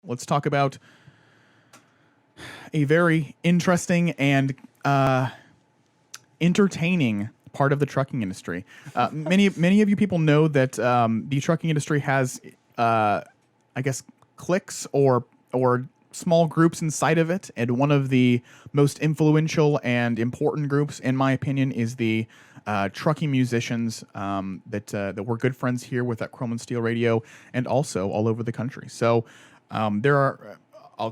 let's talk about a very interesting and entertaining part of the trucking industry. Many of you people know that the trucking industry has, I guess, cliques or small groups inside of it, and one of the most influential and important groups, in my opinion, is the trucking musicians that we're good friends here with at Chrome and Steel Radio, and also all over the country. So there are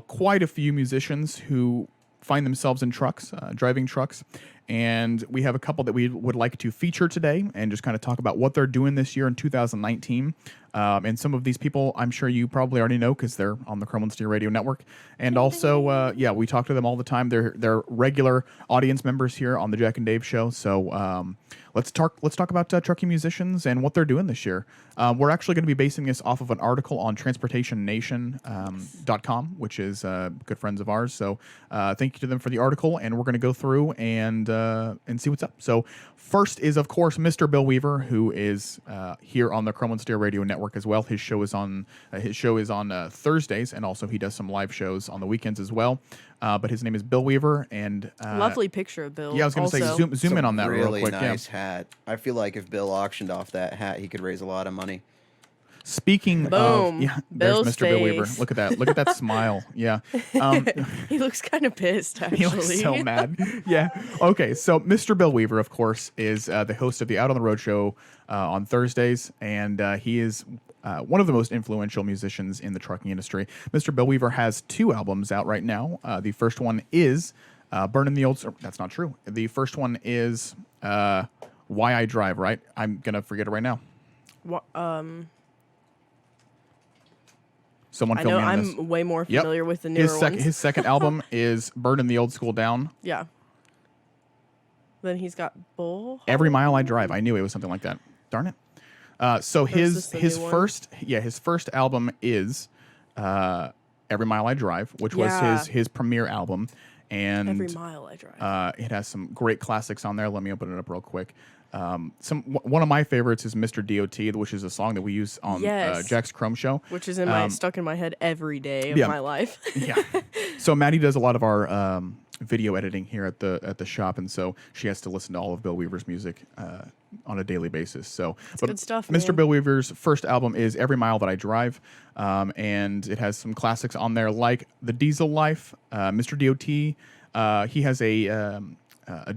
quite a few musicians who find themselves in trucks, driving trucks. And we have a couple that we would like to feature today and just kind of talk about what they're doing this year in 2019. And some of these people, I'm sure you probably already know because they're on the Chrome and Steel Radio Network. And also, we talk to them all the time. They're regular audience members here on the Jack and Dave Show. So let's talk about trucking musicians and what they're doing this year. We're actually going to be basing this off of an article on TransportationNation.com, which is good friends of ours. So thank you to them for the article, and we're going to go through and see what's up. So first is, of course, Mr. Bill Weaver, who is here on the Chrome and Steel Radio Network as well. His show is on Thursdays, and also he does some live shows on the weekends as well. But his name is Bill Weaver, and lovely picture of Bill. Yeah, I was going to say zoom in on that really real quick. Nice hat. I feel like if Bill auctioned off that hat, he could raise a lot of money. Speaking Boom. of, Bill's there's Mr. Bill Weaver. face. Look at that smile. Yeah. He looks kind of pissed, actually. He looks so mad. Yeah. Okay. So Mr. Bill Weaver, of course, is the host of the Out on the Road show on Thursdays, and he is one of the most influential musicians in the trucking industry. Mr. Bill Weaver has 2 albums out right now. The first one is Burning the Old... That's not true. The first one is Why I Drive, right? I'm going to forget it right now. Someone I fill know me in this. I'm way more familiar with the newer ones. His second album is Burning the Old School Down. Yeah. Then he's got Bull. Every Mile I Drive. I knew it was something like that. Darn it. So his first album is Every Mile I Drive, which was his premiere album, and Every Mile I Drive. It has some great classics on there. Let me open it up real quick. One of my favorites is Mr. DOT, which is a song that we use on Jack's Chrome Show, which is stuck in my head every day of my life. Yeah. So Maddie does a lot of our video editing here at the shop, and so she has to listen to all of Bill Weaver's music on a daily basis. So, good stuff, Mr. man. Bill Weaver's first album is Every Mile That I Drive, and it has some classics on there like The Diesel Life, Mr. DOT. He has a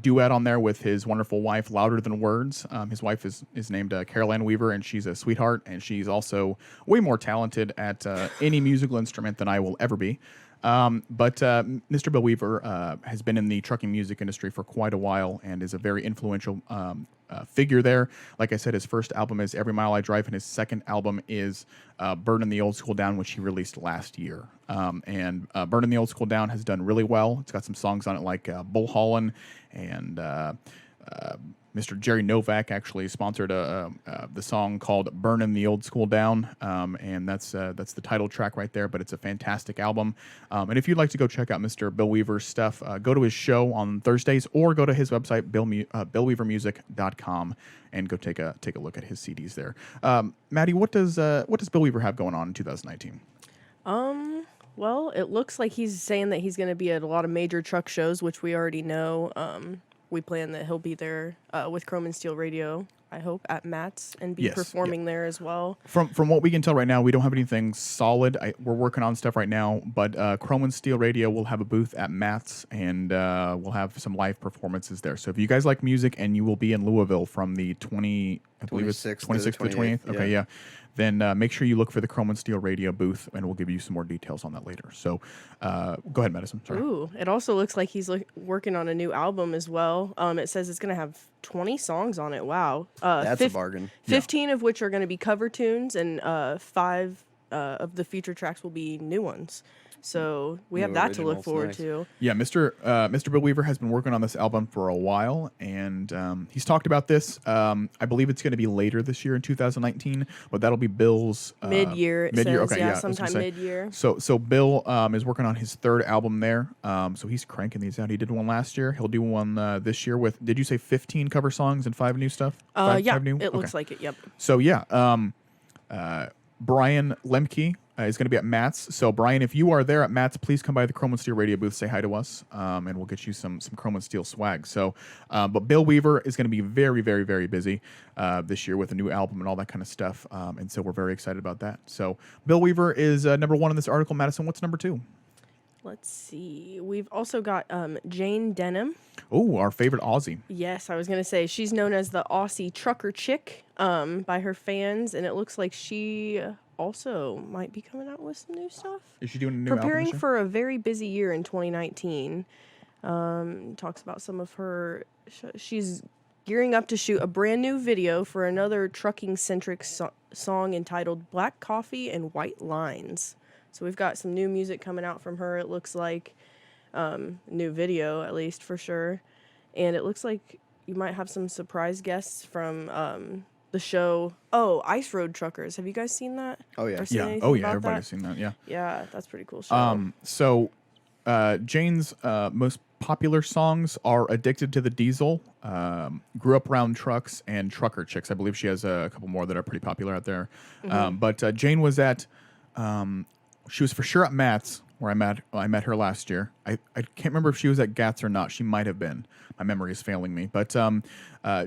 duet on there with his wonderful wife, Louder Than Words. His wife is named Caroline Weaver, and she's a sweetheart, and she's also way more talented at any musical instrument than I will ever be. But Mr. Bill Weaver has been in the trucking music industry for quite a while and is a very influential figure there. Like I said, his first album is Every Mile I Drive, and his second album is Burning the Old School Down, which he released last year. And Burning the Old School Down has done really well. It's got some songs on it like Bull Haulin', and Mr. Jerry Novak actually sponsored the song called "Burnin' the Old School Down," and that's the title track right there. But it's a fantastic album. And if you'd like to go check out Mr. Bill Weaver's stuff, go to his show on Thursdays or go to his website BillWeaverMusic.com and go take a look at his CDs there. Maddie, what does Bill Weaver have going on in 2019? Well, it looks like he's saying that he's going to be at a lot of major truck shows, which we already know. We plan that he'll be there with Chrome and Steel Radio, I hope, at Matt's and be performing there as well. From what we can tell right now, we don't have anything solid. We're working on stuff right now, but Chrome and Steel Radio will have a booth at Matt's, and we'll have some live performances there. So if you guys like music and you will be in Louisville from the 26th to the 28th. Okay, yeah. Then make sure you look for the Chrome and Steel Radio booth, and we'll give you some more details on that later. So go ahead, Madison. Sorry. Ooh, it also looks like he's working on a new album as well. It says it's going to have 20 songs on it. Wow. That's a bargain. 15 of which are going to be cover tunes, and 5 of the feature tracks will be new ones. So we have that to look forward to. Yeah, Mr. Bill Weaver has been working on this album for a while, and he's talked about this. I believe it's going to be later this year in 2019, but that'll be Bill's mid-year. Mid-year, says, okay, yeah, sometime mid-year. So Bill is working on his third album there. So he's cranking these out. He did one last year. He'll do one this year with. Did you say 15 cover songs and 5 new stuff? Five new? It looks like it. Yep. So yeah, Brian Lemke. is going to be at Matt's. So, Brian, if you are there at Matt's, please come by the Chrome and Steel Radio booth, say hi to us, and we'll get you some Chrome and Steel swag. So, but Bill Weaver is going to be very, very, very busy this year with a new album and all that kind of stuff. And so we're very excited about that. So, Bill Weaver is number 1 in this article. Madison, what's number 2? Let's see. We've also got Jane Denham. Oh, our favorite Aussie. Yes, I was going to say she's known as the Aussie Trucker Chick by her fans, and it looks like she also might be coming out with some new stuff. Is she doing a new Preparing album this year? for a very busy year in 2019. Talks about some of her. She's gearing up to shoot a brand new video for another trucking-centric song entitled Black Coffee and White Lines. So we've got some new music coming out from her, it looks like. New video, at least, for sure. And it looks like you might have some surprise guests from the show. Oh, Ice Road Truckers. Have you guys seen that? Oh, yeah. Or seen Yeah. anything Oh, yeah. about Everybody's that? seen that. Yeah. Yeah, that's a pretty cool show. So Jane's most popular songs are Addicted to the Diesel, Grew Up Around Trucks, and Trucker Chicks. I believe she has a couple more that are pretty popular out there. But Jane was at, she was for sure at Matt's, where I met her last year. I can't remember if she was at Gats or not. She might have been. My memory is failing me. But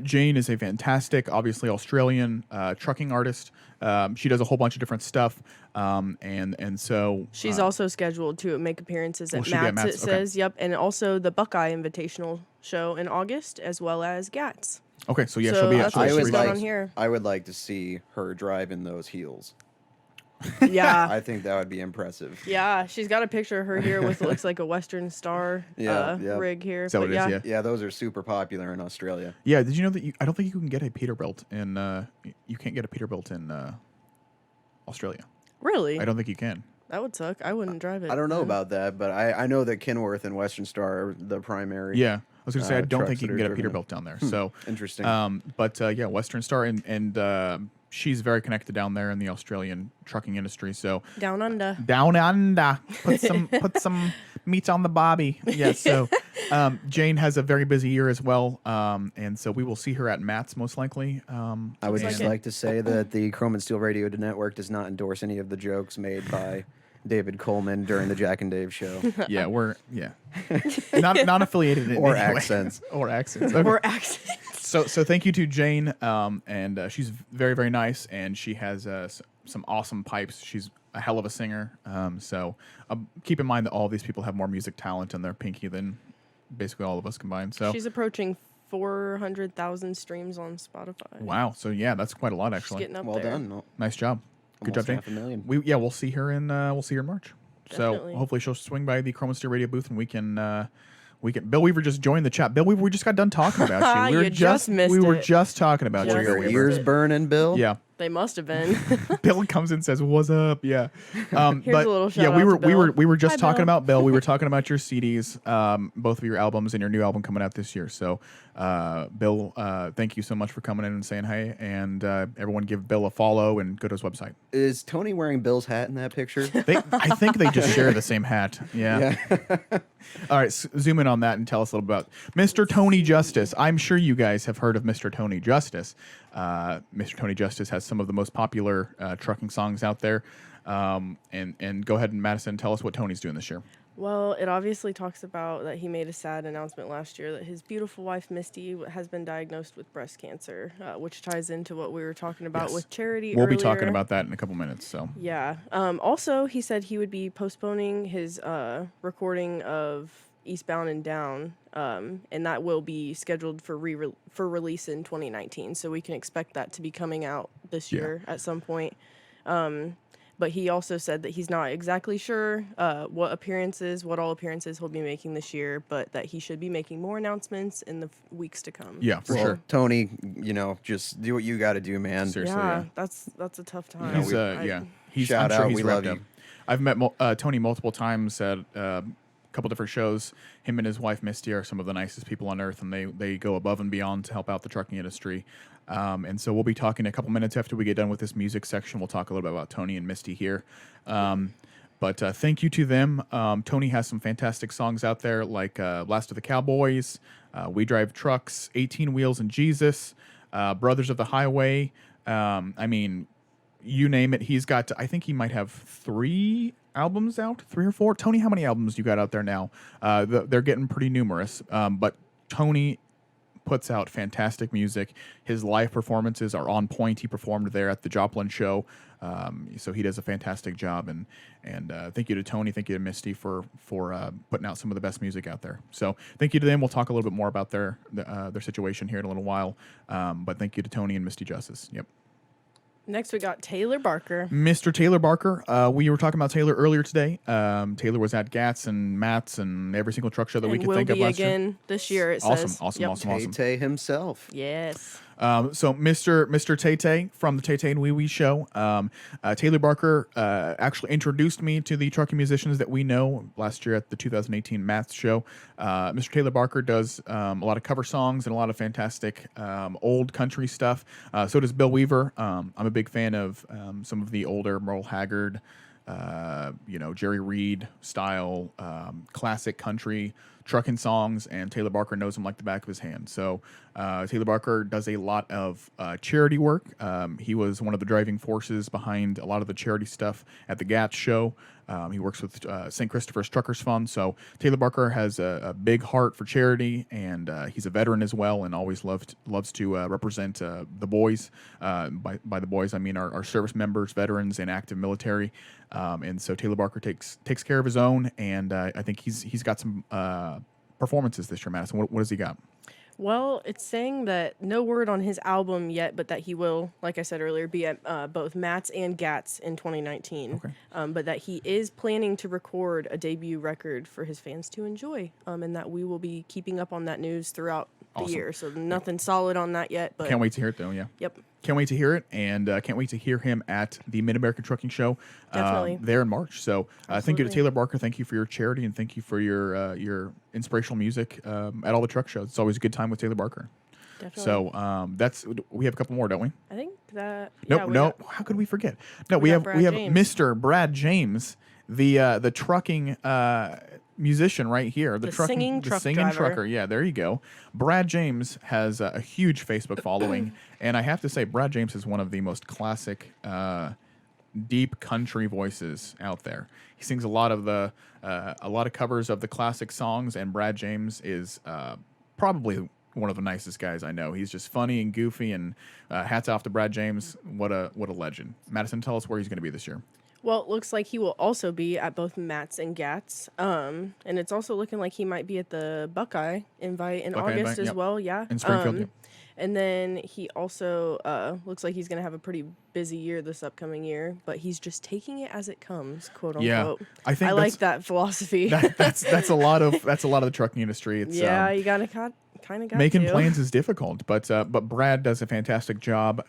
Jane is a fantastic, obviously Australian trucking artist. She does a whole bunch of different stuff. And so She's also scheduled to make appearances Will at she be at Matt's, it Matt's? Okay. says. Yep. And also the Buckeye Invitational show in August, as well as Gats. okay, so yeah, So she'll be that's at what she'll she's be got reaching- on here. I would like to see her drive in those heels. Yeah. I think that would be impressive. Yeah, she's got a picture of her here with what looks like a Western Star Yeah, rig here. Is that what it is? Yeah. Yeah, those are super popular in Australia. Yeah, did you know that I don't think you can get a Peterbilt in you can't get a Peterbilt in Australia. Really? I don't think you can. That would suck. I wouldn't drive it. I don't know then. about that, but I know that Kenworth and Western Star are the primary. Yeah. I was going to say I don't trucks think you that can are get a driven in. Peterbilt down there. So Interesting. but yeah, Western Star and she's very connected down there in the Australian trucking industry. So Down under. down under, put some meat on the bobby. Yeah. So Jane has a very busy year as well, and so we will see her at Matt's most likely. I would Looks just like it. like to say that the Chrome and Steel Radio Network does not endorse any of the jokes made by David Coleman during the Jack and Dave show. Yeah, we're not affiliated in Or any way. accents. or accents. Okay. Or accents. So thank you to Jane, and she's very, very nice, and she has some awesome pipes. She's a hell of a singer. So keep in mind that all these people have more music talent in their pinky than basically all of us combined. So She's approaching 400,000 streams on Spotify. wow. So yeah, that's quite a lot She's actually. getting up Well there. done. No, Nice job. Good job, almost Jane. 500,000. We'll see her in March. Definitely. So hopefully she'll swing by the Chroma Steel Radio booth and we can. Bill Weaver just joined the chat. Bill Weaver, we just got done talking about you. You just missed we were it. just talking about Just you. Were your Bill Weaver. ears burning, Bill? Yeah. They must have been. Bill comes in and says, "What's up?" Yeah. Here's But a little yeah, shout we out were to we were Bill. we were just Hi, talking Bill. about Bill. We were talking about your CDs, both of your albums and your new album coming out this year. So, Bill, thank you so much for coming in and saying hey, and everyone give Bill a follow and go to his website. Is Tony wearing Bill's hat in that picture? I think they just share the same hat. Yeah. All right, zoom in on that and tell us a little about Mr. Tony Justice. I'm sure you guys have heard of Mr. Tony Justice. Mr. Tony Justice has some of the most popular trucking songs out there. And go ahead and Madison, tell us what Tony's doing this year. Well, it obviously talks about that he made a sad announcement last year that his beautiful wife, Misty, has been diagnosed with breast cancer, which ties into what we were talking about Yes. with Charity We'll earlier. be talking about that in a couple minutes. So Yeah. Also, he said he would be postponing his recording of Eastbound and Down, and that will be scheduled for release in 2019. So we can expect that to be coming out this Yeah. year at some point. But he also said that he's not exactly sure what all appearances he'll be making this year, but that he should be making more announcements in the weeks to come. yeah, for Well, sure. Tony, just do what you got to do, man. Seriously. Yeah, yeah. that's a tough time. He's he's Shout I'm sure out, he's we wrapped love up. you. I've met Tony multiple times at a couple different shows. Him and his wife Misty are some of the nicest people on earth, and they go above and beyond to help out the trucking industry. And so we'll be talking a couple minutes after we get done with this music section. We'll talk a little bit about Tony and Misty here. But thank you to them. Tony has some fantastic songs out there like Last of the Cowboys, We Drive Trucks, 18 Wheels and Jesus, Brothers of the Highway. I mean, you name it. He's got, I think he might have 3 albums out, 3 or 4. Tony, how many albums you got out there now? They're getting pretty numerous. But Tony puts out fantastic music. His live performances are on point. He performed there at the Joplin show, so he does a fantastic job. And thank you to Tony, thank you to Misty for putting out some of the best music out there. So thank you to them. We'll talk a little bit more about their situation here in a little while. But thank you to Tony and Misty Justice. Yep. Next, we got Taylor Barker. Mr. Taylor Barker. We were talking about Taylor earlier today. Taylor was at Gats and Matt's and every single truck show that we And could will think of be last year. again this year, it Awesome, says. awesome, Yep. awesome. Tay himself. Yes. So Mr. Tay from the Tay and Wee Wee show, Taylor Barker actually introduced me to the trucking musicians that we know last year at the 2018 Maths show. Mr. Taylor Barker does a lot of cover songs and a lot of fantastic old country stuff. So does Bill Weaver. I'm a big fan of some of the older Merle Haggard, Jerry Reed style classic country trucking songs, and Taylor Barker knows them like the back of his hand. So Taylor Barker does a lot of charity work. He was one of the driving forces behind a lot of the charity stuff at the Gats show. He works with St. Christopher's Truckers Fund. So Taylor Barker has a big heart for charity, and he's a veteran as well, and always loves to represent the boys. By the boys, I mean our service members, veterans, and active military. And so Taylor Barker takes care of his own, and I think he's got some performances this year. Madison, what has he got? Well, it's saying that no word on his album yet, but that he will, like I said earlier, be at both Matt's and Gats in 2019. Okay. But that he is planning to record a debut record for his fans to enjoy, and that we will be keeping up on that news throughout the Awesome. year. So nothing solid on that yet, but Can't wait to hear it, though, yeah. Yep. Can't wait to hear it, and can't wait to hear him at the Mid-American Trucking Show Definitely. there in March. So thank you to Absolutely. Taylor Barker. Thank you for your charity, and thank you for your inspirational music at all the truck shows. It's always a good time with Taylor Barker. Definitely. So we have a couple more, don't we? I think that. No, yeah, we no. got- How could we forget? No, we we got have Brad James. Mr. Brad James, the trucking musician right here, The singing truck singing driver. trucker. Yeah, there you go. Brad James has a huge Facebook following, and I have to say, Brad James is one of the most classic, deep country voices out there. He sings a lot of covers of the classic songs, and Brad James is probably one of the nicest guys I know. He's just funny and goofy, and hats off to Brad James. What a legend. Madison, tell us where he's going to be this year. Well, it looks like he will also be at both Matt's and Gats. And it's also looking like he might be at the Buckeye Invite in Buckeye August Invite, as yep. well. Yeah. In Springfield, yep. And then he also looks like he's going to have a pretty busy year this upcoming year, but he's just taking it as it comes, quote Yeah. unquote. I think like that philosophy. that's a lot of the trucking industry. It's yeah, you gotta kind of got making to. plans is difficult, but Brad does a fantastic job.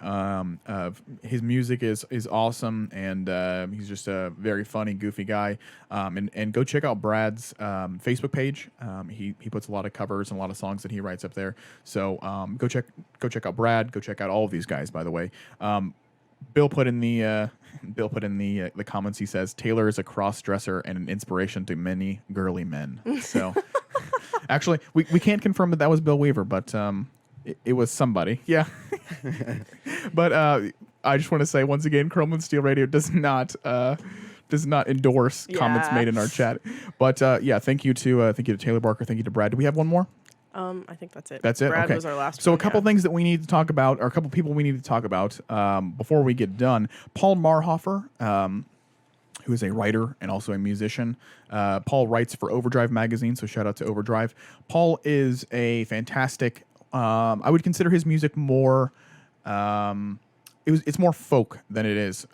His music is awesome, and he's just a very funny, goofy guy. And go check out Brad's Facebook page. He puts a lot of covers and a lot of songs that he writes up there. So go check out Brad. Go check out all of these guys. By the way, Bill put in the comments. He says Taylor is a cross dresser and an inspiration to many girly men. So. Actually, we can't confirm that was Bill Weaver, but it was somebody. Yeah. But I just want to say once again, Chrome and Steel Radio does not endorse comments Yeah. made in our chat. But thank you to Taylor Barker. Thank you to Brad. Do we have one more? I think that's it. That's it. Brad Okay. was our last So one, a couple yeah. things that we need to talk about, or a couple people we need to talk about before we get done. Paul Marhofer, who is a writer and also a musician. Paul writes for Overdrive magazine, so shout out to Overdrive. Paul is a fantastic. I would consider his music more. It's more folk than it is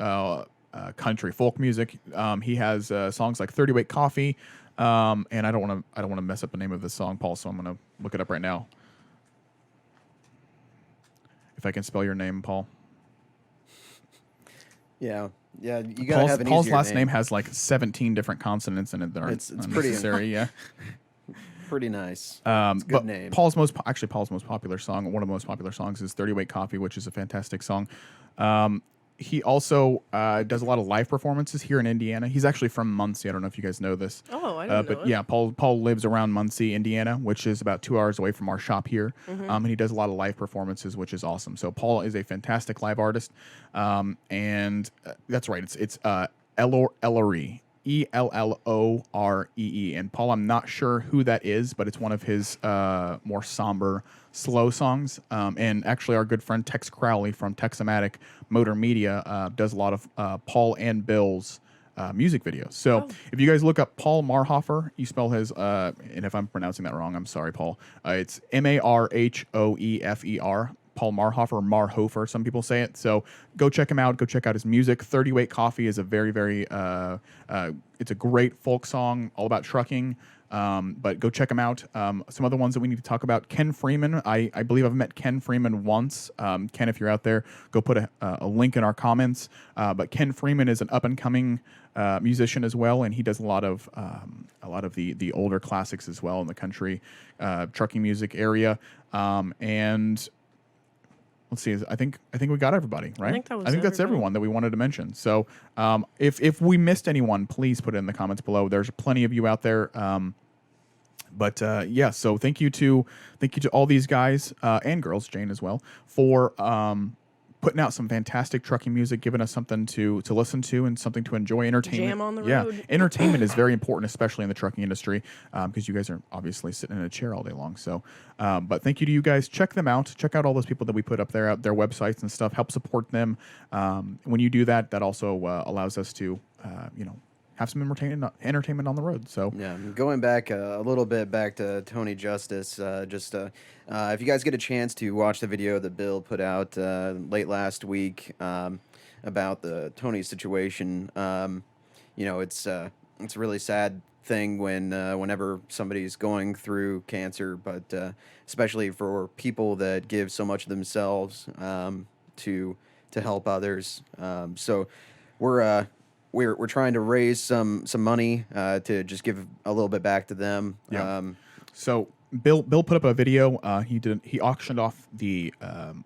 country folk music. He has songs like 30 Weight Coffee, and I don't want to mess up the name of this song, Paul. So I'm going to look it up right now. If I can spell your name, Paul. Yeah, you gotta have an Paul's easier last name has like 17 different consonants in it that aren't It's pretty- unnecessary. Yeah. Pretty nice. It's a good But name. Paul's most popular song, one of the most popular songs, is 30 Weight Coffee, which is a fantastic song. he also does a lot of live performances here in Indiana. He's actually from Muncie. I don't know if you guys know this. Oh, I didn't know But it. yeah, Paul lives around Muncie, Indiana, which is about 2 hours away from our shop here. And he does a lot of live performances, which is awesome. So Paul is a fantastic live artist, and that's right. It's Ellery. Elloree. And Paul, I'm not sure who that is, but it's one of his more somber, slow songs. And actually, our good friend Tex Crowley from Texomatic Motor Media does a lot of Paul and Bill's music videos. So if you guys look up Paul Marhofer, you spell his, and if I'm pronouncing that wrong, I'm sorry, Paul. It's Marhoefer. Paul Marhofer, Marhofer, some people say it. So go check him out. Go check out his music. 30 Weight Coffee is a very, very, it's a great folk song all about trucking. But go check him out. Some other ones that we need to talk about. Ken Freeman. I believe I've met Ken Freeman once. Ken, if you're out there, go put a link in our comments. But Ken Freeman is an up and coming musician as well, and he does a lot of the older classics as well in the country trucking music area. And let's see. I think we got everybody, right? think that was that's everybody. everyone that we wanted to mention. So if we missed anyone, please put it in the comments below. There's plenty of you out there. But yeah, so thank you to all these guys and girls, Jane as well, for putting out some fantastic trucking music, giving us something to listen to and something to enjoy. Entertainment. Jam on the Yeah, road. entertainment is very important, especially in the trucking industry, because you guys are obviously sitting in a chair all day long. So, but thank you to you guys. Check them out. Check out all those people that we put up there, their websites and stuff. Help support them. When you do that, that also allows us to, have some entertainment on the road. So Yeah, going back a little bit back to Tony Justice, if you guys get a chance to watch the video that Bill put out late last week about the Tony situation, it's a really sad thing whenever somebody's going through cancer, but especially for people that give so much of themselves to help others. So we're trying to raise some money to just give a little bit back to them. Yeah. So Bill put up a video. He auctioned off the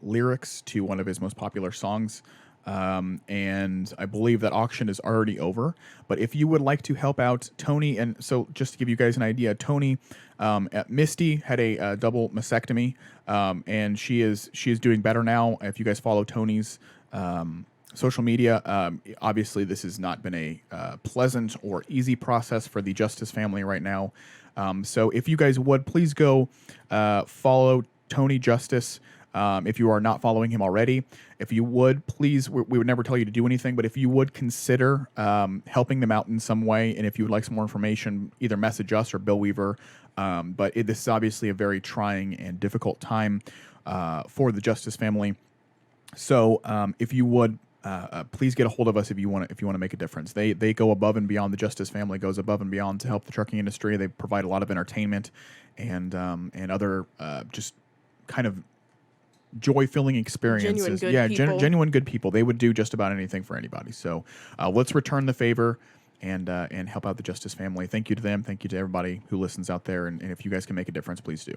lyrics to one of his most popular songs, and I believe that auction is already over. But if you would like to help out Tony, and so just to give you guys an idea, Tony, Misty had a double mastectomy, and she is doing better now. If you guys follow Tony's social media, obviously this has not been a pleasant or easy process for the Justice family right now. So if you guys would, please go follow Tony Justice. If you are not following him already, if you would, please, we would never tell you to do anything, but if you would consider helping them out in some way, and if you would like some more information, either message us or Bill Weaver. But this is obviously a very trying and difficult time for the Justice family. So if you would, please get a hold of us if you want to make a difference. They go above and beyond. The Justice family goes above and beyond to help the trucking industry. They provide a lot of entertainment and other just kind of joy-filling experiences. Genuine good people. Genuine good people. They would do just about anything for anybody. So let's return the favor and help out the Justice family. Thank you to them. Thank you to everybody who listens out there. And if you guys can make a difference, please do.